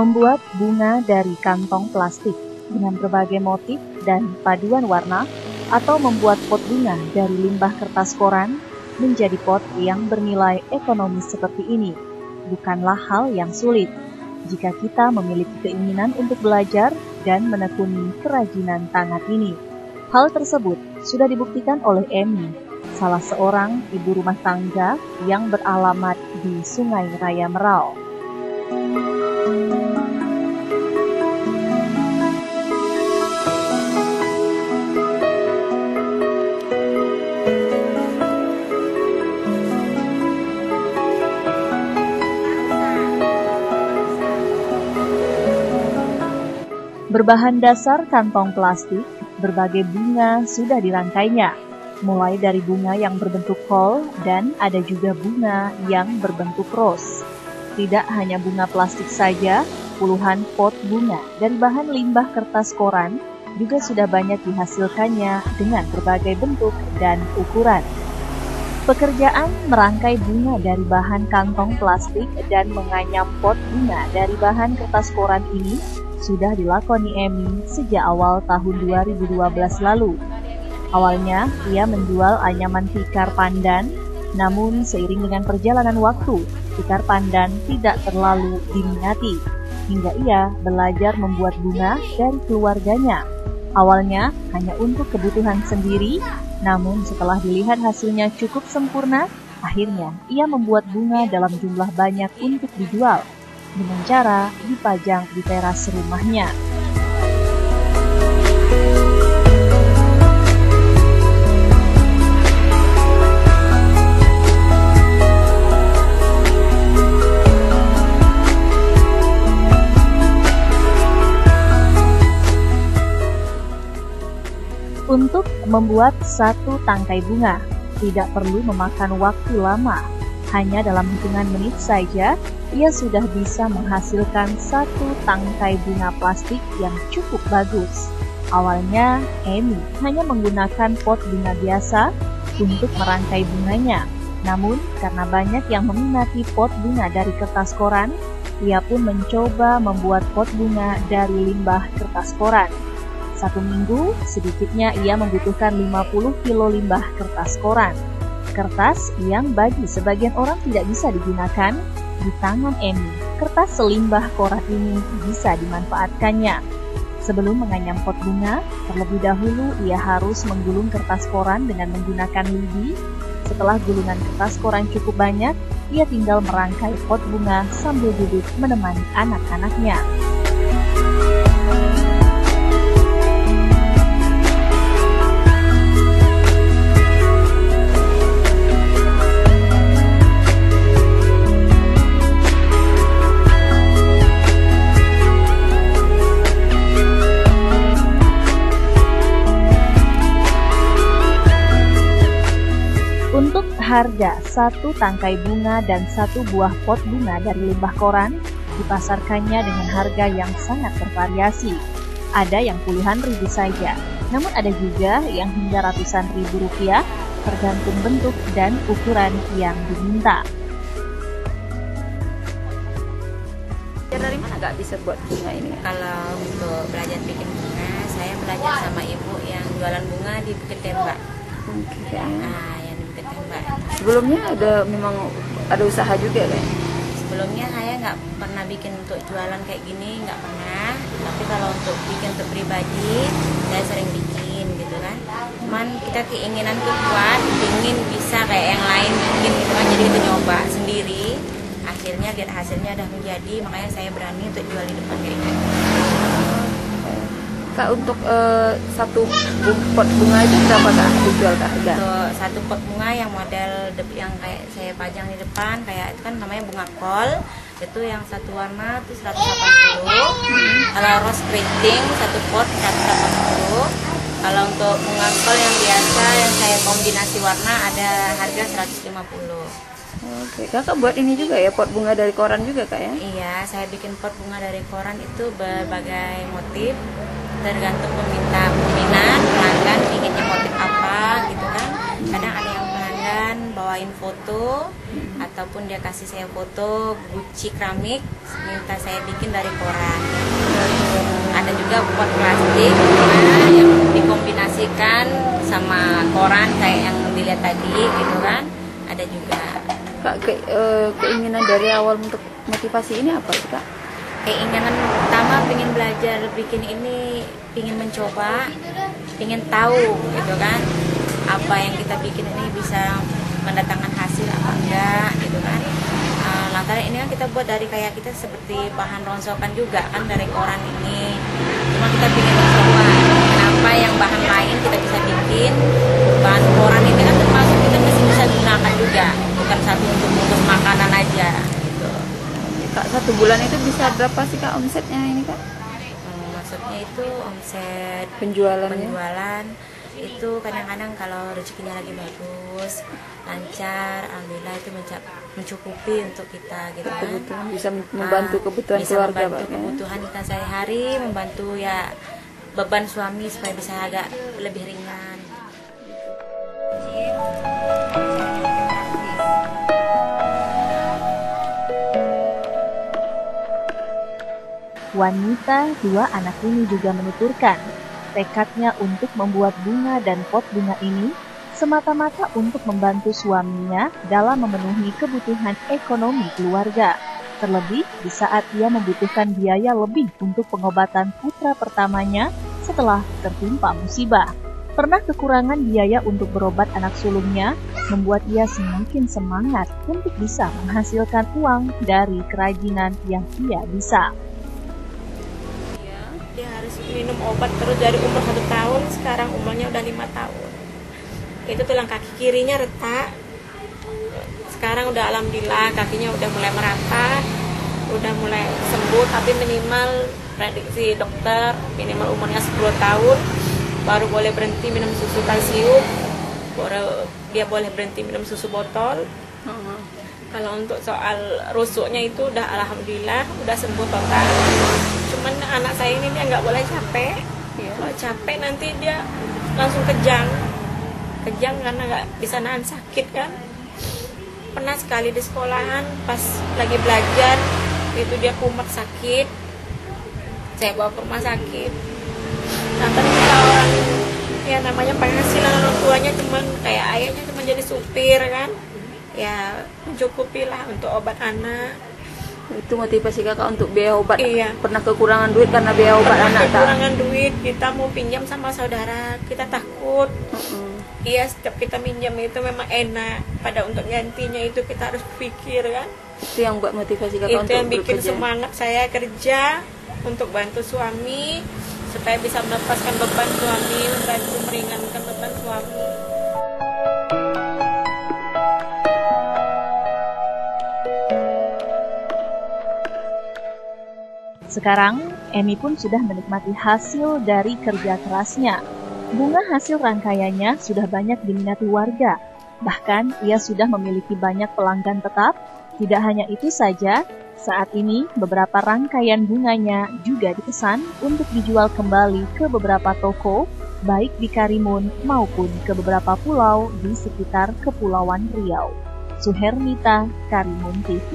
Membuat bunga dari kantong plastik dengan berbagai motif dan paduan warna, atau membuat pot bunga dari limbah kertas koran menjadi pot yang bernilai ekonomis seperti ini bukanlah hal yang sulit jika kita memiliki keinginan untuk belajar dan menekuni kerajinan tangan ini. Hal tersebut sudah dibuktikan oleh Emi, salah seorang ibu rumah tangga yang beralamat di Sungai Raya Merau. Berbahan dasar kantong plastik, berbagai bunga sudah dirangkainya, mulai dari bunga yang berbentuk kol dan ada juga bunga yang berbentuk ros. Tidak hanya bunga plastik saja, puluhan pot bunga dari bahan limbah kertas koran juga sudah banyak dihasilkannya dengan berbagai bentuk dan ukuran. Pekerjaan merangkai bunga dari bahan kantong plastik dan menganyam pot bunga dari bahan kertas koran ini sudah dilakoni Emi sejak awal tahun 2012 lalu. Awalnya, ia menjual anyaman tikar pandan, namun seiring dengan perjalanan waktu, tikar pandan tidak terlalu diminati, hingga ia belajar membuat bunga dari keluarganya. Awalnya hanya untuk kebutuhan sendiri, namun setelah dilihat hasilnya cukup sempurna, akhirnya ia membuat bunga dalam jumlah banyak untuk dijual, dengan cara dipajang di teras rumahnya. Untuk membuat satu tangkai bunga, tidak perlu memakan waktu lama. Hanya dalam hitungan menit saja, ia sudah bisa menghasilkan satu tangkai bunga plastik yang cukup bagus. Awalnya, Emi hanya menggunakan pot bunga biasa untuk merangkai bunganya. Namun, karena banyak yang meminati pot bunga dari kertas koran, ia pun mencoba membuat pot bunga dari limbah kertas koran. 1 minggu, sedikitnya ia membutuhkan 50 kilo limbah kertas koran. Kertas yang bagi sebagian orang tidak bisa digunakan, di tangan Emi, kertas selimbah koran ini bisa dimanfaatkannya. Sebelum menganyam pot bunga, terlebih dahulu ia harus menggulung kertas koran dengan menggunakan lidi. Setelah gulungan kertas koran cukup banyak, ia tinggal merangkai pot bunga sambil duduk menemani anak-anaknya. Untuk harga satu tangkai bunga dan satu buah pot bunga dari limbah koran, dipasarkannya dengan harga yang sangat bervariasi. Ada yang puluhan ribu saja, namun ada juga yang hingga ratusan ribu rupiah, tergantung bentuk dan ukuran yang diminta. Dari mana nggak bisa buat bunga ini? Kalau untuk belajar bikin bunga, saya belajar sama ibu yang jualan bunga di Bukit Tembak. Nah, yang di Bukit Tembak. Sebelumnya memang ada usaha juga kan? Sebelumnya saya nggak pernah bikin untuk jualan kayak gini, nggak pernah. Tapi kalau untuk bikin untuk pribadi, saya sering bikin gitu kan. Cuman kita keinginan tuh kuat, ingin bisa kayak yang lain mungkin gitu kan. Jadi kita nyoba sendiri. Akhirnya lihat hasilnya udah menjadi, makanya saya berani untuk jual di depan kayak gitu. Kak, untuk satu pot bunga itu berapa Kak dijual Kak? Untuk satu pot bunga yang model yang kayak saya pajang di depan, kayak itu kan namanya bunga kol, itu yang satu warna itu 180. Kalau rose keriting satu pot 180. Kalau untuk bunga kol yang biasa yang saya kombinasi warna ada harga 150. Oke, Kakak buat ini juga ya, pot bunga dari koran juga Kak ya? Iya, saya bikin pot bunga dari koran itu berbagai motif, tergantung peminat, pelanggan inginnya motif apa gitu kan. Kadang ada yang pelanggan bawain foto atau ataupun dia kasih saya foto guci keramik, minta saya bikin dari koran. Ada juga pot plastik yang dikombinasikan sama koran kayak yang dilihat tadi gitu kan. Ada juga. Kak, keinginan dari awal untuk motivasi ini apa sih, Kak? Keinginan pertama pengen belajar bikin ini, pengen mencoba, pengen tahu gitu kan, apa yang kita bikin ini bisa mendatangkan hasil apa enggak gitu kan. Lantaran ini kan kita buat dari kayak kita seperti bahan ronsokan juga kan dari koran ini, cuma kita pengen mencoba kenapa yang bahan lain kita bisa bikin, bahan koran ini kan termasuk kita masih bisa gunakan juga, bukan satu untuk bungkus makanan aja gitu. Kak, 1 bulan itu bisa berapa sih, Kak, omsetnya ini, Kak? Maksudnya itu omset Penjualan itu kadang-kadang kalau rezekinya lagi bagus, lancar, alhamdulillah itu mencukupi untuk kita gitu kan. Kebutuhan, bisa membantu kebutuhan bisa keluarga, membantu Pak, ya? kebutuhan kita sehari-hari, membantu ya beban suami supaya bisa agak lebih ringan. Wanita 2 anak ini juga menuturkan tekadnya untuk membuat bunga dan pot bunga ini semata-mata untuk membantu suaminya dalam memenuhi kebutuhan ekonomi keluarga. Terlebih di saat ia membutuhkan biaya lebih untuk pengobatan putra pertamanya setelah tertimpa musibah. Pernah kekurangan biaya untuk berobat anak sulungnya membuat ia semakin semangat untuk bisa menghasilkan uang dari kerajinan yang ia bisa. Dia harus minum obat terus dari umur 1 tahun, sekarang umurnya udah 5 tahun. Itu tulang kaki kirinya retak, sekarang udah alhamdulillah kakinya udah mulai merata, udah mulai sembuh, tapi minimal prediksi dokter minimal umurnya 10 tahun baru boleh berhenti minum susu kalsium, baru dia boleh berhenti minum susu botol. Kalau untuk soal rusuknya itu udah alhamdulillah udah sembuh total. Cuman anak saya ini dia nggak boleh capek. Kalau capek nanti dia langsung kejang karena nggak bisa nahan sakit kan. Pernah sekali di sekolahan pas lagi belajar itu dia kumat sakit, saya bawa ke rumah sakit. Nah ternyata orang ya namanya penghasilan orang tuanya cuman kayak ayahnya cuma jadi supir kan, ya mencukupi lah untuk obat anak. Itu motivasi Kakak untuk biaya obat. Iya. Pernah kekurangan duit karena biaya obat anak, Kak? Kekurangan duit, kita mau pinjam sama saudara, kita takut. Iya, setiap kita minjam itu memang enak, pada untuk gantinya itu kita harus pikir kan. Itu yang buat motivasi Kakak Itu untuk yang bikin bekerja. semangat saya kerja untuk bantu suami supaya bisa melepaskan beban suami, membantu meringankan beban suami. Sekarang, Emi pun sudah menikmati hasil dari kerja kerasnya. Bunga hasil rangkaiannya sudah banyak diminati warga. Bahkan, ia sudah memiliki banyak pelanggan tetap. Tidak hanya itu saja, saat ini beberapa rangkaian bunganya juga dipesan untuk dijual kembali ke beberapa toko, baik di Karimun maupun ke beberapa pulau di sekitar Kepulauan Riau. Suhernita, Karimun TV.